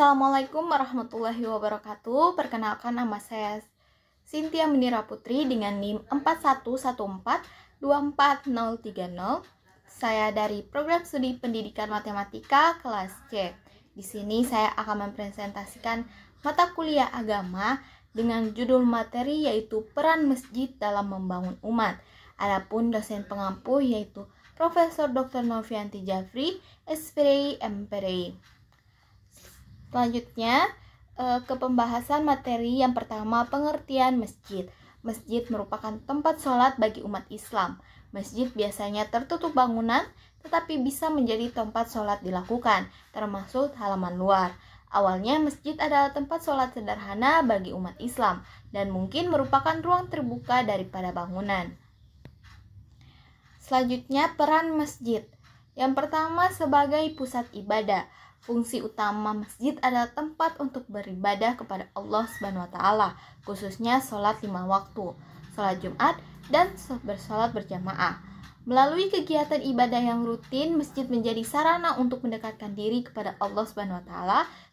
Assalamualaikum warahmatullahi wabarakatuh. Perkenalkan, nama saya Cynthia Menira Putri dengan NIM 411424030. Saya dari Program Studi Pendidikan Matematika kelas C. Di sini saya akan mempresentasikan mata kuliah agama dengan judul materi yaitu Peran Masjid dalam Membangun Umat. Adapun dosen pengampu yaitu Profesor Dr. Novianti Jafri, SPDI, MPDI. Selanjutnya ke pembahasan materi yang pertama, pengertian masjid. Masjid merupakan tempat sholat bagi umat Islam. Masjid biasanya tertutup bangunan, tetapi bisa menjadi tempat sholat dilakukan, termasuk halaman luar. Awalnya masjid adalah tempat sholat sederhana bagi umat Islam, dan mungkin merupakan ruang terbuka daripada bangunan. Selanjutnya, peran masjid. Yang pertama, sebagai pusat ibadah. Fungsi utama masjid adalah tempat untuk beribadah kepada Allah SWT, khususnya sholat 5 waktu, sholat Jumat, dan bersolat berjamaah. Melalui kegiatan ibadah yang rutin, masjid menjadi sarana untuk mendekatkan diri kepada Allah SWT,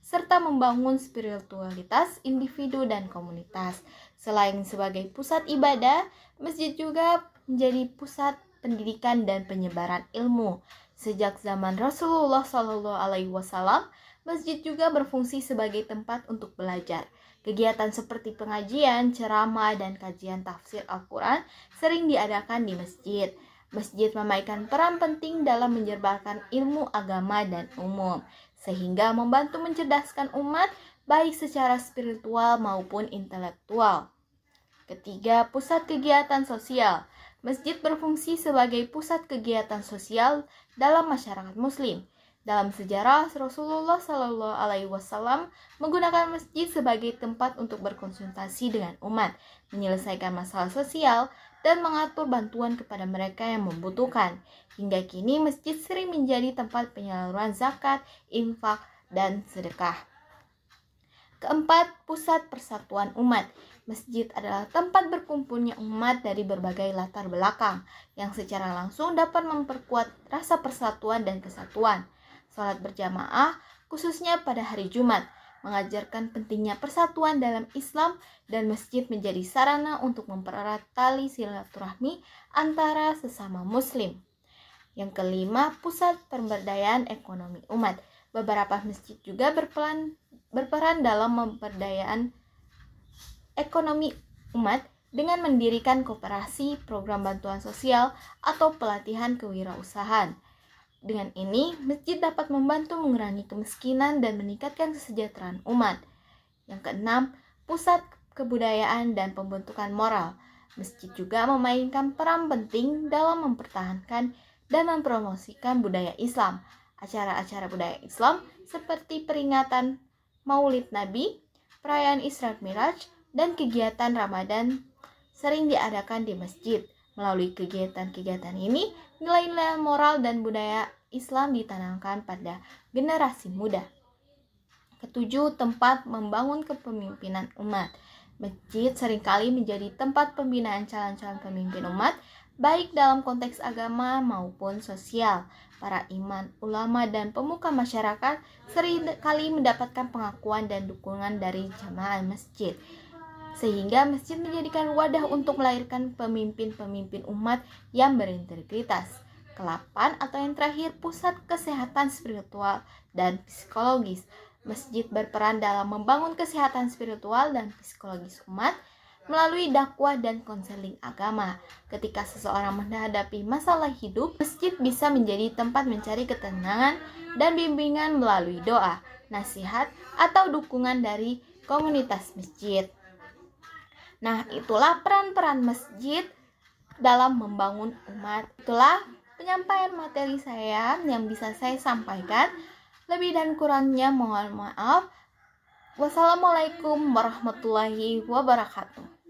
serta membangun spiritualitas individu dan komunitas. Selain sebagai pusat ibadah, masjid juga menjadi pusat pendidikan dan penyebaran ilmu. Sejak zaman Rasulullah SAW, masjid juga berfungsi sebagai tempat untuk belajar. Kegiatan seperti pengajian, ceramah, dan kajian tafsir Al-Quran sering diadakan di masjid. Masjid memainkan peran penting dalam menyebarkan ilmu agama dan umum, sehingga membantu mencerdaskan umat baik secara spiritual maupun intelektual. Ketiga, pusat kegiatan sosial. Masjid berfungsi sebagai pusat kegiatan sosial dalam masyarakat Muslim. Dalam sejarah, Rasulullah SAW menggunakan masjid sebagai tempat untuk berkonsultasi dengan umat, menyelesaikan masalah sosial, dan mengatur bantuan kepada mereka yang membutuhkan. Hingga kini, masjid sering menjadi tempat penyaluran zakat, infak, dan sedekah. Keempat, pusat persatuan umat. Masjid adalah tempat berkumpulnya umat dari berbagai latar belakang yang secara langsung dapat memperkuat rasa persatuan dan kesatuan. Salat berjamaah, khususnya pada hari Jumat, mengajarkan pentingnya persatuan dalam Islam, dan masjid menjadi sarana untuk mempererat tali silaturahmi antara sesama Muslim. Yang kelima, pusat pemberdayaan ekonomi umat. Beberapa masjid juga berperan dalam pemberdayaan ekonomi umat dengan mendirikan koperasi, program bantuan sosial, atau pelatihan kewirausahaan. Dengan ini, masjid dapat membantu mengurangi kemiskinan dan meningkatkan kesejahteraan umat. Yang keenam, pusat kebudayaan dan pembentukan moral. Masjid juga memainkan peran penting dalam mempertahankan dan mempromosikan budaya Islam. Acara-acara budaya Islam seperti peringatan Maulid Nabi, perayaan Isra Miraj, dan kegiatan Ramadan sering diadakan di masjid. Melalui kegiatan-kegiatan ini, nilai-nilai moral dan budaya Islam ditanamkan pada generasi muda. Ketujuh, tempat membangun kepemimpinan umat. Masjid seringkali menjadi tempat pembinaan calon-calon pemimpin umat, baik dalam konteks agama maupun sosial. Para imam, ulama, dan pemuka masyarakat seringkali mendapatkan pengakuan dan dukungan dari jamaah masjid, sehingga masjid menjadikan wadah untuk melahirkan pemimpin-pemimpin umat yang berintegritas. Kelapan atau yang terakhir, pusat kesehatan spiritual dan psikologis. Masjid berperan dalam membangun kesehatan spiritual dan psikologis umat melalui dakwah dan konseling agama. Ketika seseorang menghadapi masalah hidup, masjid bisa menjadi tempat mencari ketenangan dan bimbingan melalui doa, nasihat, atau dukungan dari komunitas masjid. Nah, itulah peran-peran masjid dalam membangun umat. Itulah penyampaian materi saya yang bisa saya sampaikan. Lebih dan kurangnya mohon maaf. Wassalamualaikum warahmatullahi wabarakatuh.